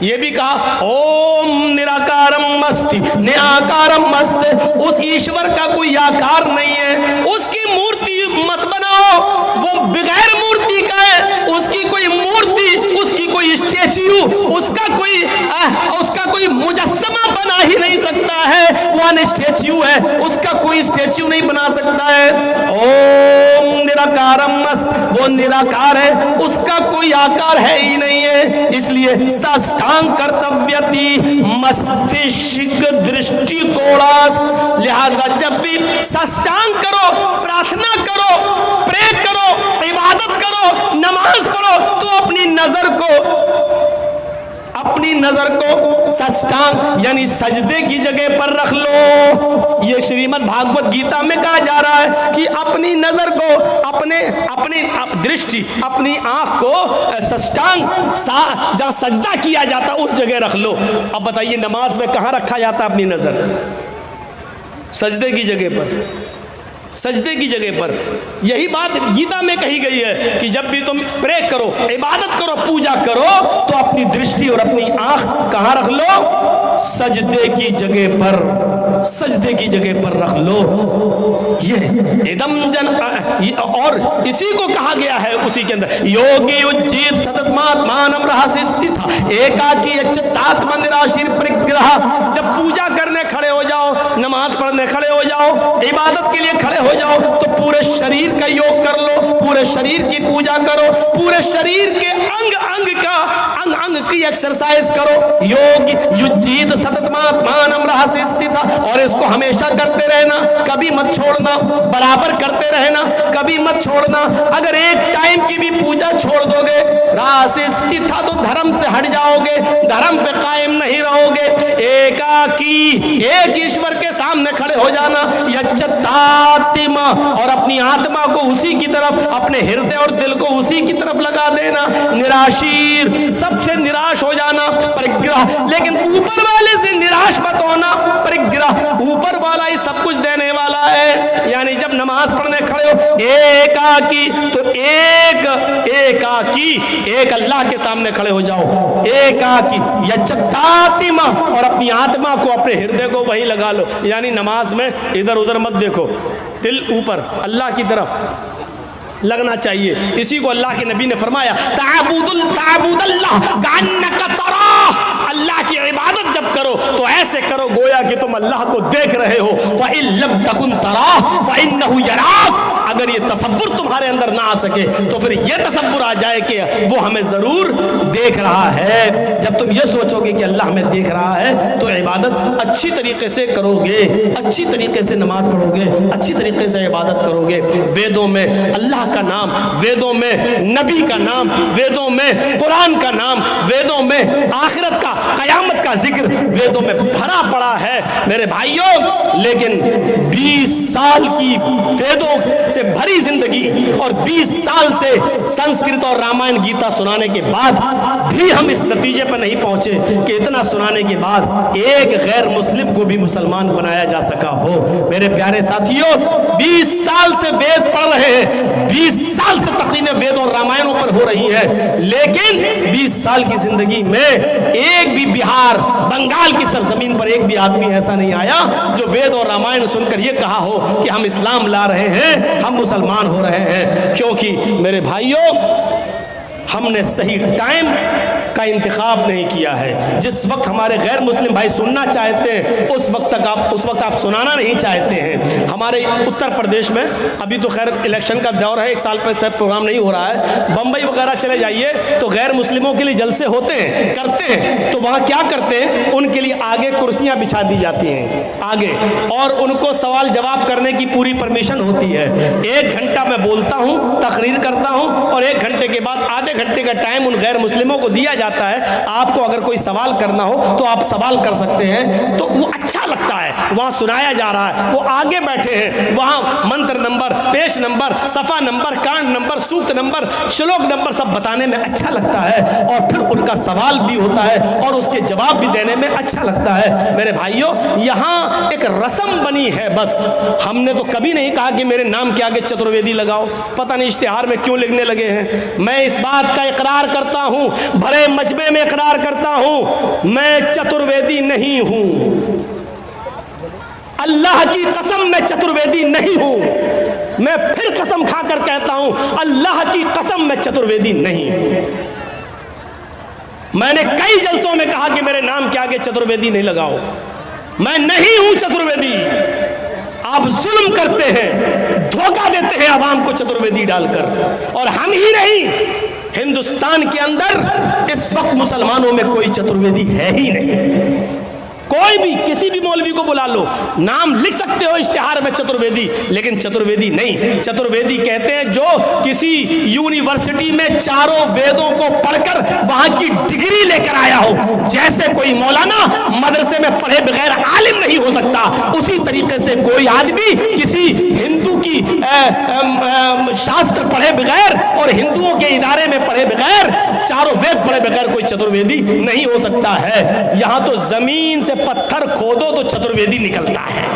ये भी कहा, ओम निराकारम अस्ति निराकारम अस्ति, उस ईश्वर का कोई आकार नहीं है, उसकी मूर्ति मत बनाओ, वो बगैर मूर्ति का है, उसकी कोई मूर्ति, उसकी कोई स्टैच्यू, उसका कोई मुजस्समा बना ही नहीं सकता है, वो अनस्टैच्यू है, उसका कोई स्टैच्यू नहीं बना सकता है। ओम निराकारम अस्ति, वो निराकार है, उसका कोई आकार है ही नहीं है। इसलिए साष्टांग कर्तव्यति मस्तिष्क दृष्टिकोणास, लिहाजा जब भी साष्टांग करो, प्रार्थना करो, प्रे करो, इबादत करो, नमाज पढ़ो, तो अपनी नजर को साष्टांग यानी सजदे की जगह पर रख लो। ये श्रीमद् भागवत गीता में कहा जा रहा है कि अपनी नजर को, अपनी दृष्टि, अपनी आंख को साष्टांग जहां सजदा किया जाता उस जगह रख लो। अब बताइए नमाज में कहां रखा जाता अपनी नजर? सजदे की जगह पर, सजदे की जगह पर। यही बात गीता में कही गई है कि जब भी तुम प्रे करो, इबादत करो, पूजा करो, तो अपनी दृष्टि और अपनी आंख कहां रख लो? सजदे की जगह पर, सजदे की जगह पर रख लो। ये एकदम और इसी को कहा गया है उसी के अंदर, योगी उज्जीत सततमात्मानम रहस्य स्थित एकाकी अच्युतात्मा निराशीर परिग्रह। जब पूजा करने खड़े हो जाओ, नमाज पढ़ने खड़े हो जाओ, इबादत के लिए खड़े हो जाओ, तो पूरे शरीर का योग कर लो, पूरे शरीर की पूजा करो, पूरे शरीर के अंग अंग की एक्सरसाइज करो। योग युज्जीत सततमात्मानम रहस्य स्थित, और इसको हमेशा करते रहना, कभी मत छोड़ना, बराबर करते रहना, कभी मत छोड़ना। अगर एक टाइम की भी पूजा छोड़ दोगे, रहस्य स्थित तो धर्म से हट जाओगे, धर्म पे कायम नहीं रहोगे। एकाकी, एक ईश्वर के सामने खड़े हो जाना, यच्चतात्मा, और अपनी आत्मा को उसी की तरफ, अपने हृदय और दिल को उसी की तरफ लगा देना। निराशीर, सबसे निराश हो जाना। परिग्रह, लेकिन ऊपर वाले से निराश मत होना। परिग्रह, ऊपर वाला ही सब कुछ देने वाला है। यानी जब नमाज पढ़ने खड़े हो एकाकी, तो एकाकी एक अल्लाह के सामने खड़े हो जाओ, एकाकी यच्चतातिमा, और अपनी आत्मा को, अपने हृदय को वहीं लगा लो। यानी नमाज में इधर उधर मत देखो, दिल ऊपर अल्लाह की तरफ लगना चाहिए। इसी को अल्लाह के नबी ने फरमाया, ताबुदल्लाह कान्नका तराह, अल्लाह की इबादत जब करो तो ऐसे करो गोया कि तुम अल्लाह को देख रहे हो। फ़इन लम तकुन तराह फ़इन्नहु यराक, अगर ये तसव्वुर तुम्हारे अंदर ना आ सके तो फिर ये तसव्वुर आ जाए कि वो हमें ज़रूर देख रहा है। जब तुम ये सोचोगे कि अल्लाह हमें देख रहा है तो इबादत अच्छी तरीके से करोगे, अच्छी तरीके से नमाज पढ़ोगे, अच्छी तरीके से इबादत करोगे। वेदों में अल्लाह का नाम, वेदों में नबी का नाम, वेदों में कुरान का नाम, वेदों में आखिरत का, कयामत का जिक्र वेदों में भरा पड़ा है मेरे भाइयों। लेकिन 20 साल की वेदों से भरी जिंदगी और 20 साल से संस्कृत और रामायण गीता सुनाने के बाद भी हम इस नतीजे पर नहीं पहुंचे कि इतना सुनाने के बाद एक गैर मुस्लिम को भी मुसलमान बनाया जा सका हो। मेरे प्यारे साथियों, 20 साल से वेद पढ़ रहे हैं, 20 साल से तकरीरें वेद और रामायणों पर हो रही है, लेकिन 20 साल की जिंदगी में एक भी बिहार, बंगाल की सरजमीन पर एक भी आदमी ऐसा नहीं आया जो वेद और रामायण सुनकर यह कहा हो कि हम इस्लाम ला रहे हैं, हम मुसलमान हो रहे हैं। क्योंकि मेरे भाइयों, हमने सही टाइम का इंतखाब नहीं किया है। जिस वक्त हमारे गैर मुस्लिम भाई सुनना चाहते हैं उस वक्त आप सुनाना नहीं चाहते हैं। हमारे उत्तर प्रदेश में अभी तो खैर इलेक्शन का दौर है, 1 साल पर शायद प्रोग्राम नहीं हो रहा है। बम्बई वगैरह चले जाइए तो गैर मुस्लिमों के लिए जलसे होते हैं, करते हैं, तो वहाँ क्या करते हैं, उनके लिए आगे कुर्सियाँ बिछा दी जाती हैं आगे, और उनको सवाल जवाब करने की पूरी परमिशन होती है। 1 घंटा मैं बोलता हूँ, तकरीर करता हूँ, और 1 घंटे के बाद आधे घंटे का टाइम उन गैर मुस्लिमों को दिया जाता है। आपको अगर कोई सवाल करना हो तो आप सवाल कर सकते हैं। तो वो अच्छा लगता है, वहाँ सुनाया जा रहा है, वो आगे बैठे हैं, वहाँ मंत्र नंबर, पेश नंबर, सफ़ा नंबर, कांड नंबर, सूक्त नंबर, श्लोक नंबर सब बताने में अच्छा लगता है, और फिर उनका सवाल भी होता है और उसके जवाब भी देने में अच्छा लगता है। मेरे भाइयों, यहाँ एक रस्म बनी है बस। हमने तो कभी नहीं कहा कि मेरे नाम के आगे चतुर्वेदी लगाओ। पता नहीं इश्तिहार में क्यों लिखने लगे हैं। मैं इस बात का इकरार करता हूँ, भरे मजमे में इकरार करता हूँ, मैं चतुर्वेदी नहीं हूँ। अल्लाह की कसम, मैं चतुर्वेदी नहीं हूँ। मैं फिर कसम खाकर कहता हूँ, अल्लाह की कसम, मैं चतुर्वेदी नहीं हूँ। मैंने कई जलसों में कहा कि मेरे नाम के आगे चतुर्वेदी नहीं लगाओ। मैं नहीं हूं चतुर्वेदी। आप जुल्म करते हैं, धोखा देते हैं आवाम को चतुर्वेदी डालकर। और हम ही नहीं, हिंदुस्तान के अंदर इस वक्त मुसलमानों में कोई चतुर्वेदी है ही नहीं। कोई भी, किसी भी मौलवी को बुला लो, नाम लिख सकते हो इश्तिहार में चतुर्वेदी, लेकिन चतुर्वेदी नहीं। चतुर्वेदी कहते हैं जो किसी यूनिवर्सिटी में चारों वेदों को पढ़कर वहां की डिग्री लेकर आया हो। जैसे कोई मौलाना मदरसे में पढ़े बगैर आलिम नहीं हो सकता, उसी तरीके से कोई आदमी किसी हिंदू की शास्त्र पढ़े बगैर और हिंदुओं के इदारे में पढ़े बगैर, चारों वेद पढ़े बगैर कोई चतुर्वेदी नहीं हो सकता है। यहां तो जमीन से पत्थर खोदो तो चतुर्वेदी निकलता है,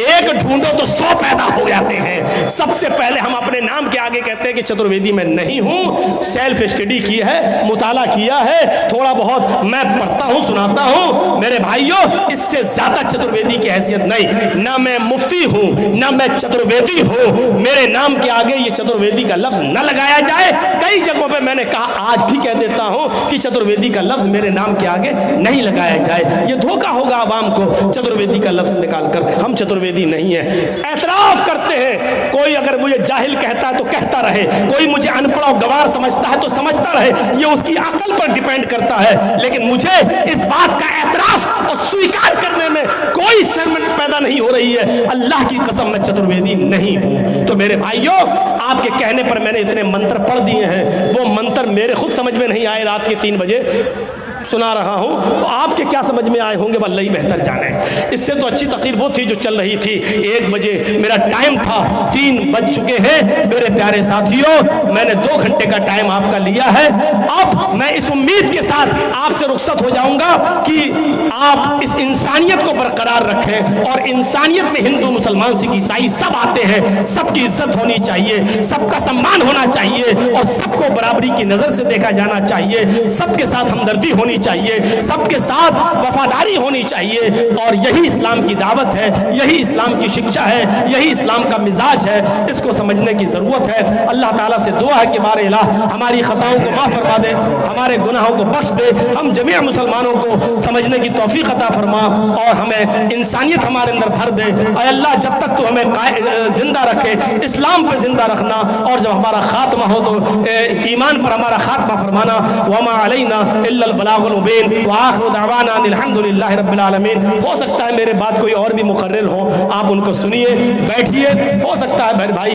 एक ढूंढो तो 100 पैदा हो जाते हैं। सबसे पहले हम अपने नाम के आगे कहते हैं कि चतुर्वेदी मैं नहीं हूं। सेल्फ स्टडी की है, मुताला किया है, थोड़ा बहुत मैं पढ़ता हूं, सुनाता हूं। मेरे भाइयों, इससे ज्यादा चतुर्वेदी की हैसियत नहीं। ना मैं मुफ्ती हूं, ना मैं चतुर्वेदी हूं। मेरे नाम के आगे ये चतुर्वेदी का लफ्ज न लगाया जाए। कई जगहों पर मैंने कहा, आज भी कह देता हूं कि चतुर्वेदी का लफ्ज मेरे नाम के आगे नहीं लगाया जाए। ये धोखा होगा आवाम को चतुर्वेदी का लफ्ज निकालकर। हम चतुर्वेदी नहीं है, एतराफ करते हैं। कोई अगर मुझे जाहिल कहता है तो कहता रहे, कोई मुझे अनपढ़ और गवार समझता है तो समझता रहे, ये उसकी अकल पर डिपेंड करता है। लेकिन मुझे इस बात का एतराफ और स्वीकार करने में कोई शर्म पैदा नहीं हो रही है। अल्लाह की कसम, मैं चतुर्वेदी नहीं हूं। तो मेरे भाइयों, आपके कहने पर मैंने इतने मंत्र पढ़ दिए हैं, वो मंत्र मेरे खुद समझ में नहीं आए रात के 3 बजे। सुना रहा हूँ, तो आपके क्या समझ में आए होंगे वल्लाह ही बेहतर जाने। इससे तो अच्छी तकरीर वो थी जो चल रही थी 1 बजे, मेरा टाइम था, 3 बज चुके हैं। मेरे प्यारे साथियों, मैंने 2 घंटे का टाइम आपका लिया है। अब मैं इस उम्मीद के साथ आपसे रुखसत हो जाऊंगा कि आप इस इंसानियत को बरकरार रखें, और इंसानियत में हिंदू मुसलमान सिख ईसाई सब आते हैं, सबकी इज्जत होनी चाहिए, सबका सम्मान होना चाहिए, और सबको बराबरी की नज़र से देखा जाना चाहिए, सबके साथ हमदर्दी होनी चाहिए, सबके साथ वफादारी होनी चाहिए। और यही इस्लाम की दावत है, यही इस्लाम की शिक्षा है, यही इस्लाम का मिजाज है। इसको समझने की ज़रूरत है। अल्लाह ताला से दुआ है कि बारे इलाह हमारी खताओं को माफ़ फरमा दे, हमारे गुनाहों को बख्श दे, हम जमीअ मुसलमानों को समझने की तौफीक अता फरमा, और हमें इंसानियत हमारे अंदर भर दे। ऐ अल्लाह, जब तक तो हमें जिंदा रखे, इस्लाम पे जिंदा रखना, और जब हमारा खात्मा हो तो ईमान पर हमारा खात्मा फरमाना। वमा अलैना इल्लल बलागुल मुबीन व आखिरु दअवाना अल्हम्दुलिल्लाहि रब्बिल आलमीन। हो सकता है मेरे बाद कोई और भी मुकर्रिर हो, आप उनको सुनिए, बैठिए, हो सकता है मेरे भाई